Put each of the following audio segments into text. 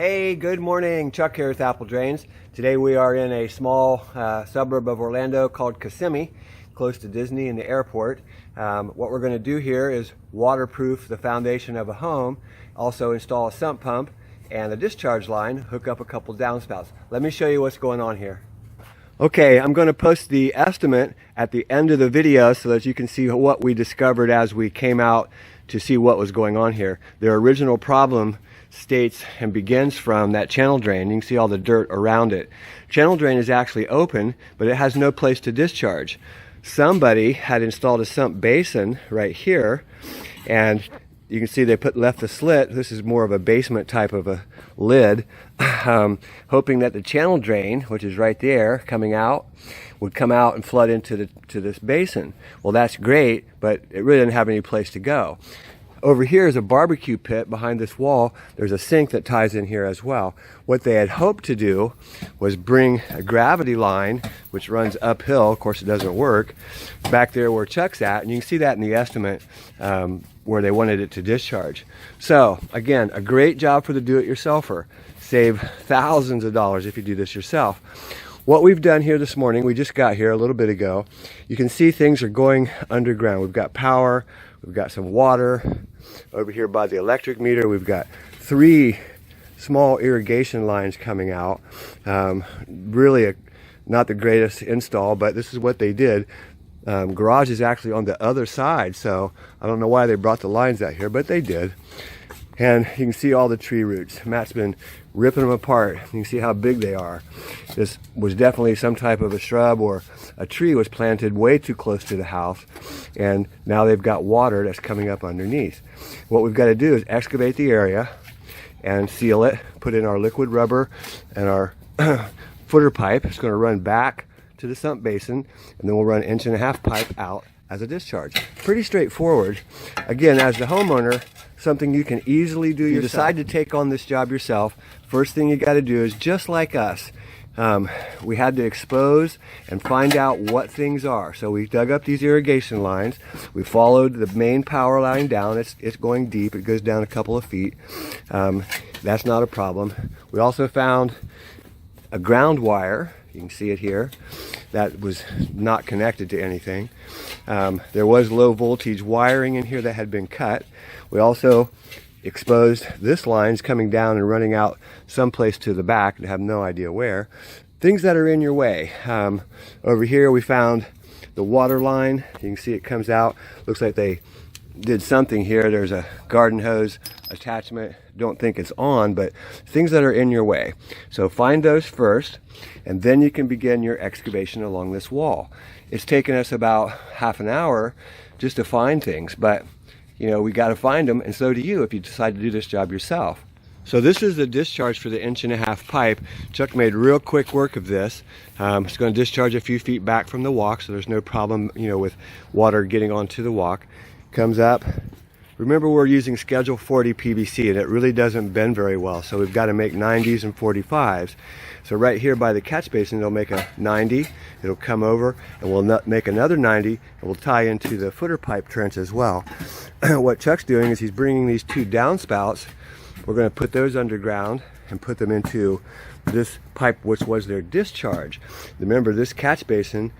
Hey, good morning. Chuck here with Apple Drains. Today we are in a small suburb of Orlando called Kissimmee, close to Disney and the airport. What we're going to do here is waterproof the foundation of a home, also install a sump pump and a discharge line, hook up a couple downspouts. Let me show you what's going on here. Okay, I'm going to post the estimate at the end of the video so that you can see what we discovered as we came out to see what was going on here. Their original problem states and begins from that channel drain. You can see all the dirt around it. Channel drain is actually open, but it has no place to discharge. Somebody had installed a sump basin right here, and you can see they left the slit. This is more of a basement type of a lid, hoping that the channel drain, which is right there coming out, would come out and flood into this basin. Well, that's great, but it really didn't have any place to go. Over here is a barbecue pit behind this wall. There's a sink that ties in here as well. What they had hoped to do was bring a gravity line, which runs uphill, of course it doesn't work, back there where Chuck's at, and you can see that in the estimate where they wanted it to discharge. So, again, a great job for the do-it-yourselfer. Save thousands of dollars if you do this yourself. What we've done here this morning, we just got here a little bit ago, you can see things are going underground. We've got power, we've got some water. Over here by the electric meter, we've got 3 small irrigation lines coming out. Really not the greatest install, but this is what they did. Garage is actually on the other side, so I don't know why they brought the lines out here, but they did. And you can see all the tree roots. Matt's been ripping them apart. You can see how big they are. This was definitely some type of a shrub, or a tree was planted way too close to the house, and now they've got water that's coming up underneath. What we've got to do is excavate the area and seal it, put in our liquid rubber and our footer pipe. It's going to run back to the sump basin, and then we'll run 1.5 inch pipe out as a discharge. Pretty straightforward. Again, as the homeowner, something you can easily do yourself. You decide to take on this job yourself, first thing you got to do is, just like us, we had to expose and find out what things are. So we dug up these irrigation lines. We followed the main power line down. It's going deep. It goes down a couple of feet. That's not a problem. We also found a ground wire. You can see it here. That was not connected to anything. There was low voltage wiring in here that had been cut. We also exposed this line's coming down and running out someplace to the back, and have no idea where. Things that are in your way. Over here we found the water line. You can see it comes out. Looks like they did something here. There's a garden hose attachment. Don't think it's on, but things that are in your way. So find those first, and then you can begin your excavation along this wall. It's taken us about half an hour just to find things, but you know, we got to find them, and so do you if you decide to do this job yourself. So this is the discharge for the 1.5 inch pipe. Chuck made real quick work of this. It's going to discharge a few feet back from the walk, so there's no problem, you know, with water getting onto the walk. Comes up. Remember, we're using Schedule 40 PVC, and it really doesn't bend very well, so we've got to make 90s and 45s. So right here by the catch basin, it'll make a 90. It'll come over, and we'll make another 90, and we'll tie into the footer pipe trench as well. What Chuck's doing is he's bringing these 2 downspouts. We're going to put those underground and put them into this pipe, which was their discharge. Remember, this catch basin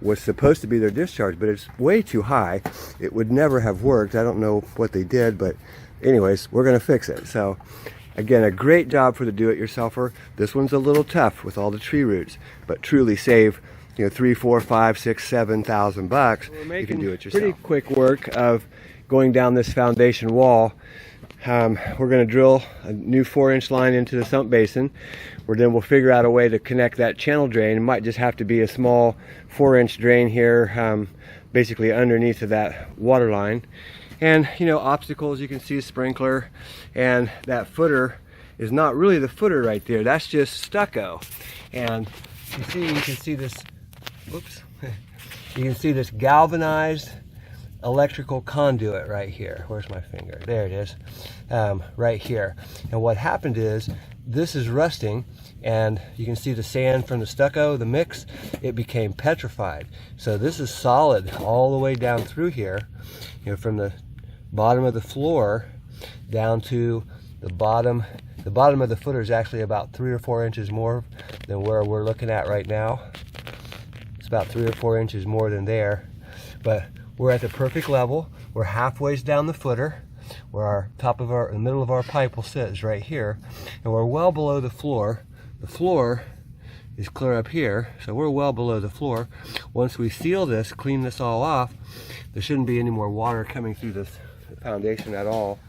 was supposed to be their discharge, but it's way too high. It would never have worked. I don't know what they did, but anyways, we're going to fix it. So again, a great job for the do-it-yourselfer. This one's a little tough with all the tree roots, but truly save, you know, 3, 4, 5, 6, 7,000 bucks. You can do it yourself. Pretty quick work of going down this foundation wall. We're going to drill a new 4-inch line into the sump basin, where then we'll figure out a way to connect that channel drain. It might just have to be a small 4-inch drain here, basically underneath of that water line. And you know, obstacles, you can see a sprinkler, and that footer is not really the footer right there. That's just stucco. And you can see this. Whoops. You can see this galvanized electrical conduit right here. Where's my finger? There it is. Right here. And what happened is, this is rusting, and you can see the sand from the stucco, the mix, it became petrified. So this is solid all the way down through here, you know, from the bottom of the floor down to the bottom, The bottom of the footer is actually about 3 or 4 inches more than where we're looking at right now. It's about 3 or 4 inches more than there, but we're at the perfect level. We're halfway down the footer, where the middle of our pipe will sit is right here, and we're well below the floor. The floor is clear up here, so we're well below the floor. Once we seal this, clean this all off, there shouldn't be any more water coming through this foundation at all.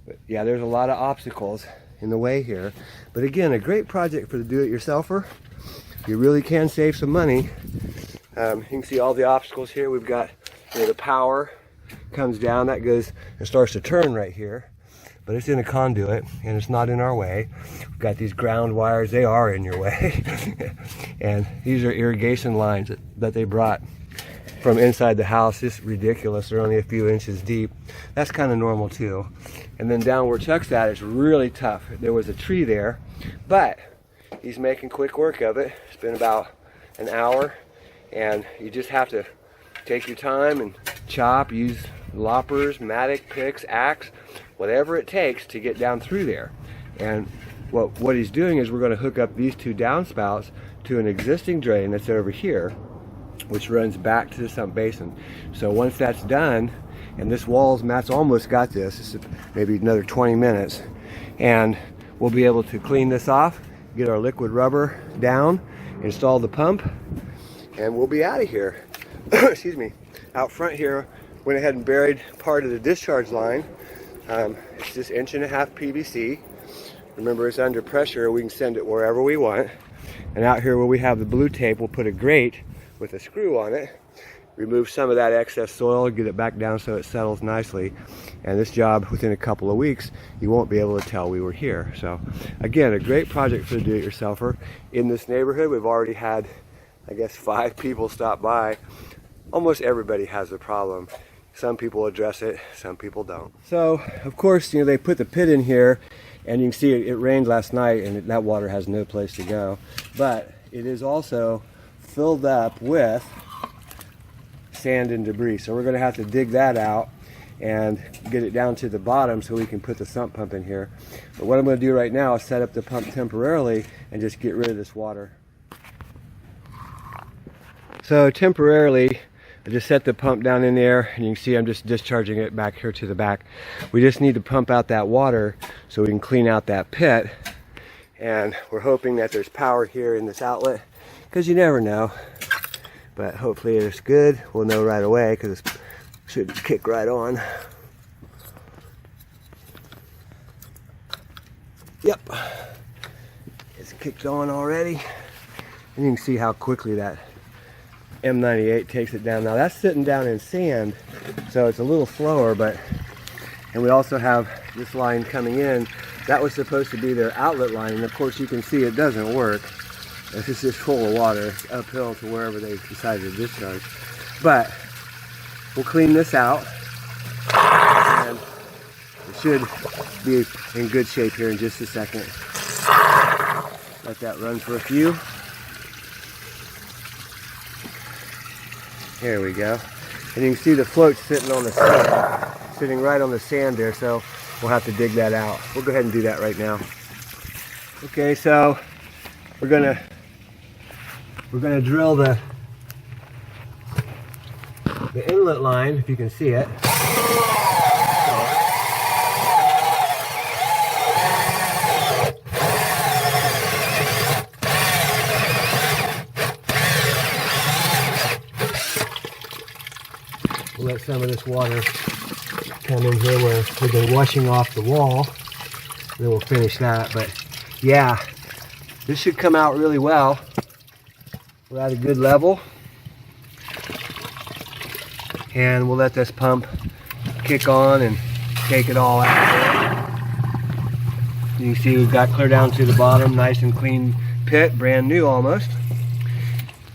But yeah, there's a lot of obstacles in the way here. But again, a great project for the do-it-yourselfer. You really can save some money. You can see all the obstacles here. We've got, the power comes down, that goes and starts to turn right here. But it's in a conduit and it's not in our way. We've got these ground wires, they are in your way. And these are irrigation lines that they brought from inside the house. It's ridiculous, they're only a few inches deep. That's kind of normal too. And then down where Chuck's at, it's really tough. There was a tree there, but he's making quick work of it. It's been about an hour, and you just have to take your time and chop, use loppers, mattock, picks, axe, whatever it takes to get down through there. And what he's doing is we're going to hook up these 2 downspouts to an existing drain that's over here, which runs back to the sump basin. So once that's done, and this Matt's almost got this, this is maybe another 20 minutes, and we'll be able to clean this off, get our liquid rubber down, install the pump, and we'll be out of here. Excuse me. Out front here, went ahead and buried part of the discharge line. It's just 1.5 PVC. Remember, it's under pressure. We can send it wherever we want. And out here where we have the blue tape, we'll put a grate with a screw on it, remove some of that excess soil, get it back down so it settles nicely. And this job, within a couple of weeks, you won't be able to tell we were here. So again, a great project for the do-it-yourselfer. In this neighborhood, we've already had, I guess, 5 people stop by. Almost everybody has a problem. Some people address it, some people don't. So of course, they put the pit in here, and you can see it rained last night, and that water has no place to go. But it is also filled up with sand and debris, so we're going to have to dig that out and get it down to the bottom so we can put the sump pump in here. But what I'm going to do right now is set up the pump temporarily and just get rid of this water. So temporarily, I just set the pump down in there, and you can see I'm just discharging it back here to the back. We just need to pump out that water so we can clean out that pit, and we're hoping that there's power here in this outlet, because you never know. But hopefully it's good. We'll know right away because it should kick right on. Yep, it's kicked on already. And you can see how quickly that M98 takes it down. Now that's sitting down in sand, so it's a little slower, and we also have this line coming in. That was supposed to be their outlet line, and of course you can see it doesn't work. This is just full of water. It's uphill to wherever they decided to discharge. But we'll clean this out, and it should be in good shape here in just a second. Let that run for a few. There we go. And you can see the float sitting on the sand, sitting right on the sand there, so we'll have to dig that out. We'll go ahead and do that right now. Okay, so we're gonna drill the inlet line, if you can see it. We'll let some of this water come in here where we've been washing off the wall. Then we'll finish that. But yeah, this should come out really well. We're at a good level, and we'll let this pump kick on and take it all out. You can see we've got clear down to the bottom, nice and clean pit, brand new almost.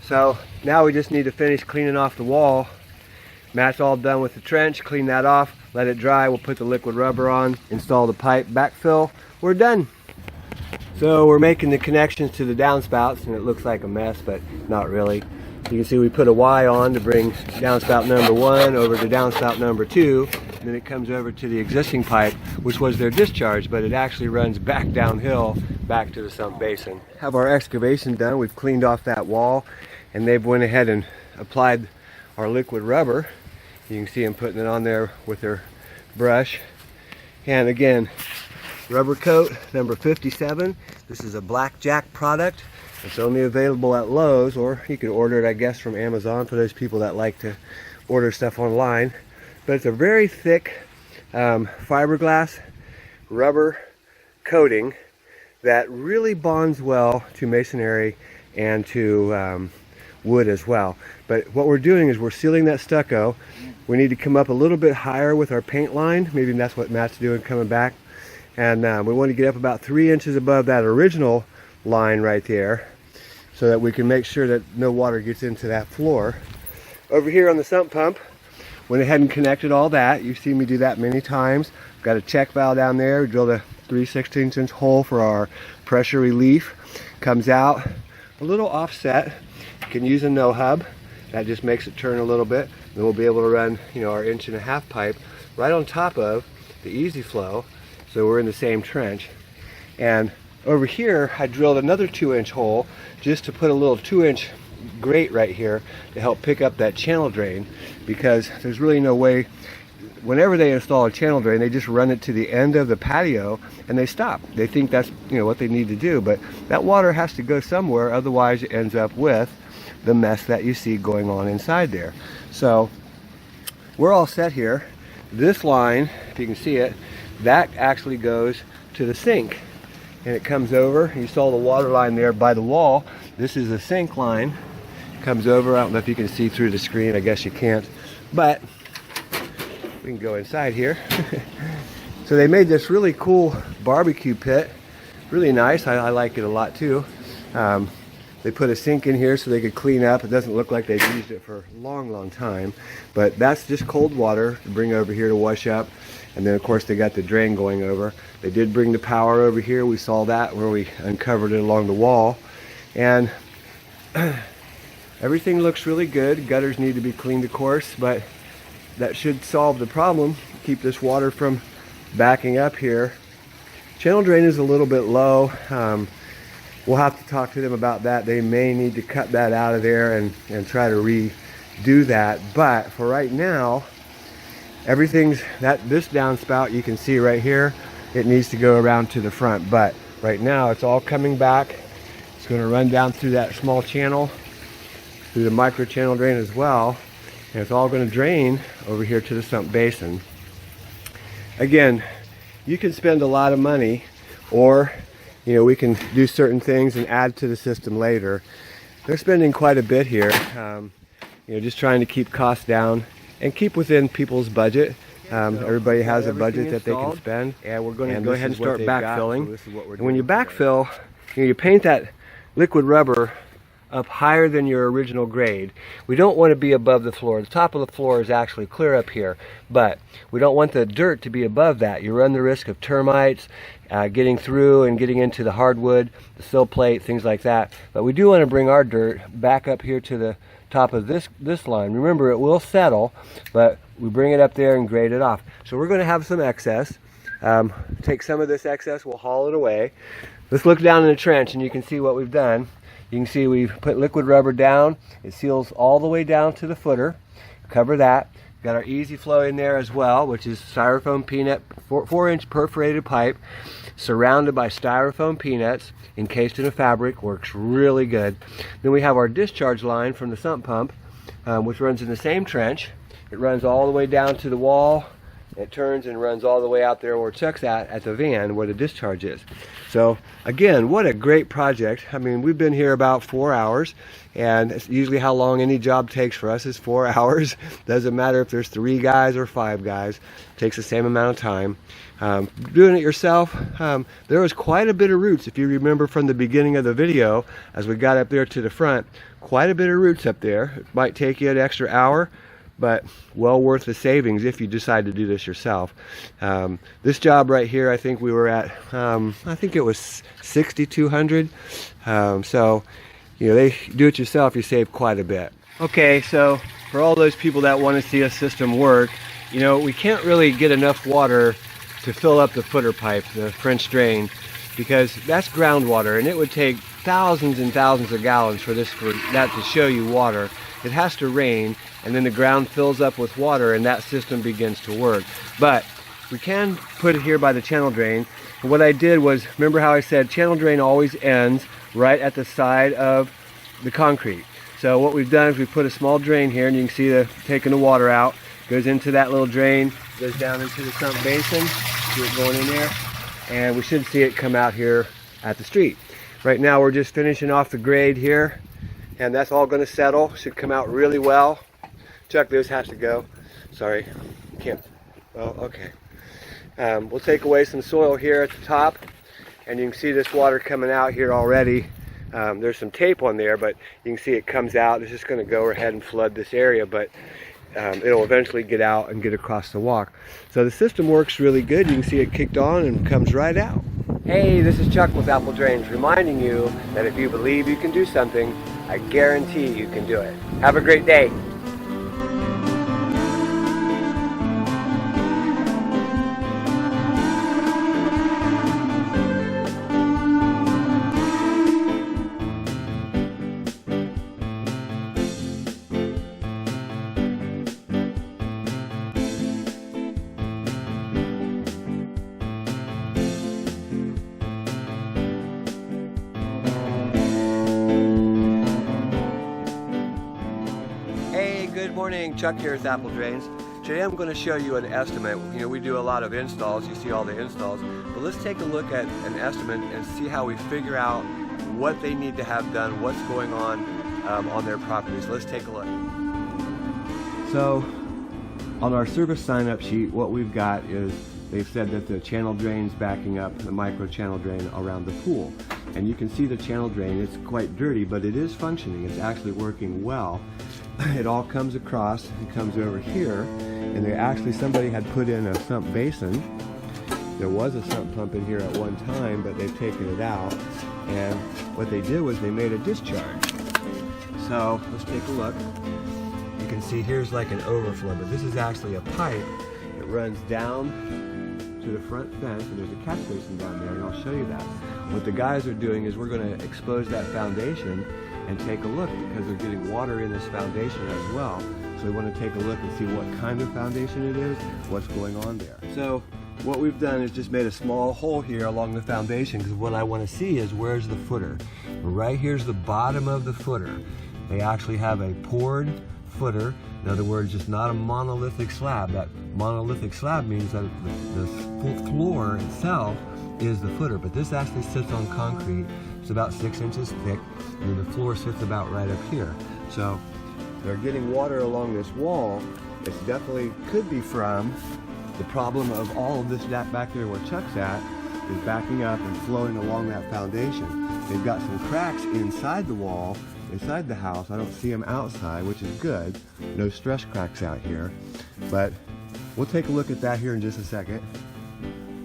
So now we just need to finish cleaning off the wall. Matt's all done with the trench. Clean that off, let it dry. We'll put the liquid rubber on, install the pipe, backfill. We're done. So we're making the connections to the downspouts, and it looks like a mess, but not really. You can see we put a Y on to bring downspout number 1 over to downspout number 2, and then it comes over to the existing pipe, which was their discharge, but it actually runs back downhill back to the sump basin. Have our excavation done. We've cleaned off that wall, and they've went ahead and applied our liquid rubber. You can see them putting it on there with their brush. And again, rubber coat number 57. This is a blackjack product. It's only available at Lowe's, or you could order it, I guess, from Amazon for those people that like to order stuff online. But it's a very thick fiberglass rubber coating that really bonds well to masonry and to wood as well. But what we're doing is we're sealing that stucco. We need to come up a little bit higher with our paint line. Maybe that's what Matt's doing coming back. And we want to get up about 3 inches above that original line right there, so that we can make sure that no water gets into that floor. Over here on the sump pump, went ahead and connected all that. You've seen me do that many times. Got a check valve down there. We drilled a 3/16 inch hole for our pressure relief. Comes out a little offset. You can use a no hub. That just makes it turn a little bit. Then we'll be able to run, you know, our 1.5 inch pipe right on top of the easy flow, so we're in the same trench. And over here, I drilled another 2-inch hole just to put a little 2-inch grate right here to help pick up that channel drain, because there's really no way, whenever they install a channel drain, they just run it to the end of the patio and they stop. They think that's, you know, what they need to do, but that water has to go somewhere, otherwise it ends up with the mess that you see going on inside there. So we're all set here. This line, if you can see it, that actually goes to the sink. And it comes over, you saw the water line there by the wall. This is a sink line. Comes over, I don't know if you can see through the screen, I guess you can't. But we can go inside here. So they made this really cool barbecue pit. Really nice, I like it a lot too. They put a sink in here so they could clean up. It doesn't look like they've used it for a long time. But that's just cold water to bring over here to wash up. And then of course they got the drain going over. They did bring the power over here. We saw that where we uncovered it along the wall. And everything looks really good. Gutters need to be cleaned, of course, but that should solve the problem. Keep this water from backing up here. Channel drain is a little bit low. We'll have to talk to them about that. They may need to cut that out of there and try to redo that. But for right now, everything's this downspout you can see right here, it needs to go around to the front. But right now it's all coming back. It's going to run down through that small channel, through the micro channel drain as well, and it's all going to drain over here to the sump basin. Again, you can spend a lot of money, or you know, we can do certain things and add to the system later. They're spending quite a bit here, you know, just trying to keep costs down and keep within people's budget. Everybody has a budget that they can spend, and we're going to go ahead and start backfilling. And when you backfill, you know, you paint that liquid rubber up higher than your original grade. We don't want to be above the floor. The top of the floor is actually clear up here, but we don't want the dirt to be above that. You run the risk of termites getting through and getting into the hardwood, the sill plate, things like that. But we do want to bring our dirt back up here to the top of this line. Remember, it will settle, but we bring it up there and grade it off. So we're going to have some excess. Take some of this excess, we'll haul it away. Let's look down in the trench and you can see what we've done. You can see we've put liquid rubber down. It seals all the way down to the footer. Cover that. Got our easy flow in there as well, which is styrofoam peanut, 4-inch perforated pipe surrounded by styrofoam peanuts encased in a fabric. Works really good. Then we have our discharge line from the sump pump, which runs in the same trench. It runs all the way down to the wall. It turns and runs all the way out there where Chuck's at the van where the discharge is. So again, what a great project. I mean, we've been here about 4 hours, and it's usually how long any job takes for us is 4 hours. Doesn't matter if there's 3 guys or 5 guys. It takes the same amount of time. Doing it yourself, there was quite a bit of roots. If you remember from the beginning of the video, as we got up there to the front, quite a bit of roots up there. It might take you an extra hour, but well worth the savings if you decide to do this yourself. This job right here, I think we were at, I think it was 6,200. So you know, they do it yourself, you save quite a bit. Okay, so for all those people that want to see a system work, you know, we can't really get enough water to fill up the footer pipe, the French drain, because that's groundwater, and it would take thousands and thousands of gallons for that to show you water. It has to rain, and then the ground fills up with water, and that system begins to work. But we can put it here by the channel drain. And what I did was, remember how I said channel drain always ends right at the side of the concrete. So what we've done is we put a small drain here, and you can see taking the water out. Goes into that little drain, goes down into the sump basin. See it going in there, and we should see it come out here at the street. Right now we're just finishing off the grade here, and that's all going to settle. Should come out really well. Chuck, this has to go. Sorry, can't. Well, okay. We'll take away some soil here at the top, and you can see this water coming out here already. There's some tape on there, but you can see it comes out. It's just going to go ahead and flood this area, but it'll eventually get out and get across the walk. So the system works really good. You can see it kicked on and comes right out. Hey, this is Chuck with Apple Drains, reminding you that if you believe you can do something, I guarantee you can do it. Have a great day. Good morning, Chuck here with Apple Drains. Today I'm going to show you an estimate. You know, we do a lot of installs, you see all the installs, but let's take a look at an estimate and see how we figure out what they need to have done, what's going on their properties. Let's take a look. So on our service sign-up sheet, what we've got is they've said that the channel drain's backing up, the micro channel drain around the pool. And you can see the channel drain, it's quite dirty, but it is functioning, it's actually working well. It all comes across and comes over here, and somebody had put in a sump basin. There was a sump pump in here at one time, but they've taken it out, and what they did was they made a discharge. So let's take a look. You can see here's like an overflow, but this is actually a pipe. It runs down to the front fence, and there's a catch basin down there, and I'll show you that. What the guys are doing is we're going to expose that foundation and take a look, because they're getting water in this foundation as well. So we want to take a look and see what kind of foundation it is, what's going on there. So what we've done is just made a small hole here along the foundation, because what I want to see is where's the footer. Right here's the bottom of the footer. They actually have a poured footer. In other words, it's not a monolithic slab. That monolithic slab means that the floor itself is the footer, but this actually sits on concrete. It's about 6 inches thick, and the floor sits about right up here. So they're getting water along this wall. It definitely could be from the problem of all of this back there where Chuck's at is backing up and flowing along that foundation. They've got some cracks inside the wall, inside the house. I don't see them outside, which is good. No stress cracks out here, but we'll take a look at that here in just a second.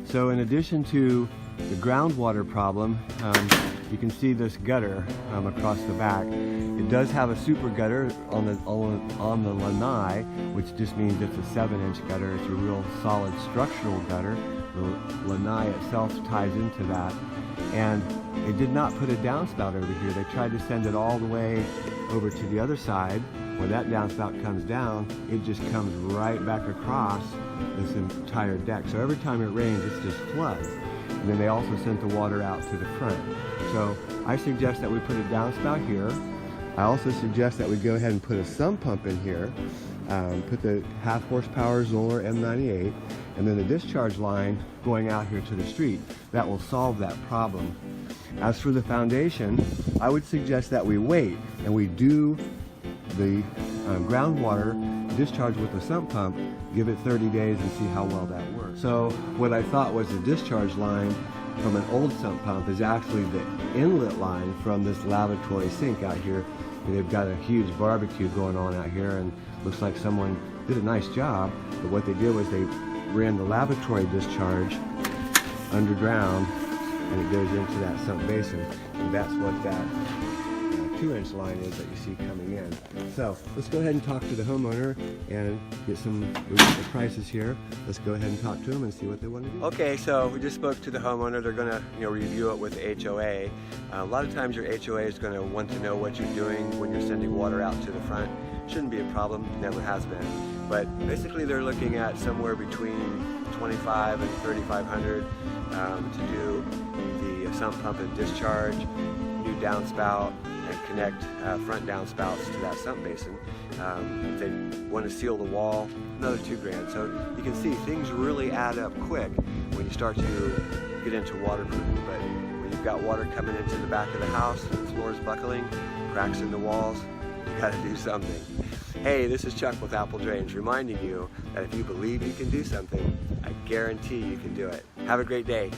So in addition to the groundwater problem, you can see this gutter across the back. It does have a super gutter on the lanai, which just means it's a 7-inch gutter. It's a real solid structural gutter. The lanai itself ties into that. And they did not put a downspout over here. They tried to send it all the way over to the other side. When that downspout comes down, it just comes right back across this entire deck. So every time it rains, it just floods. And then they also sent the water out to the front. So I suggest that we put a downspout here. I also suggest that we go ahead and put a sump pump in here. Put the 1/2 horsepower Zoller M98, and then the discharge line going out here to the street. That will solve that problem. As for the foundation, I would suggest that we wait and we do the groundwater discharge with the sump pump, give it 30 days and see how well that works. So what I thought was the discharge line from an old sump pump is actually the inlet line from this lavatory sink out here. And they've got a huge barbecue going on out here, and looks like someone did a nice job, but what they did was they ran the lavatory discharge underground, and it goes into that sump basin, and that's what that 2-inch line is that you see coming in. So let's go ahead and talk to the homeowner and get the prices here. Let's go ahead and talk to them and see what they want to do. Okay, so we just spoke to the homeowner. They're going to review it with the HOA. A lot of times your HOA is going to want to know what you're doing when you're sending water out to the front. Shouldn't be a problem, never has been. But basically they're looking at somewhere between $2,500 and $3,500 to do the sump pump and discharge, new downspout, and connect front downspouts to that sump basin. If they want to seal the wall, another $2,000. So you can see things really add up quick when you start to get into waterproofing. But when you've got water coming into the back of the house, the floors buckling, cracks in the walls, you got to do something. Hey, this is Chuck with Apple Drains, reminding you that if you believe you can do something, I guarantee you can do it. Have a great day.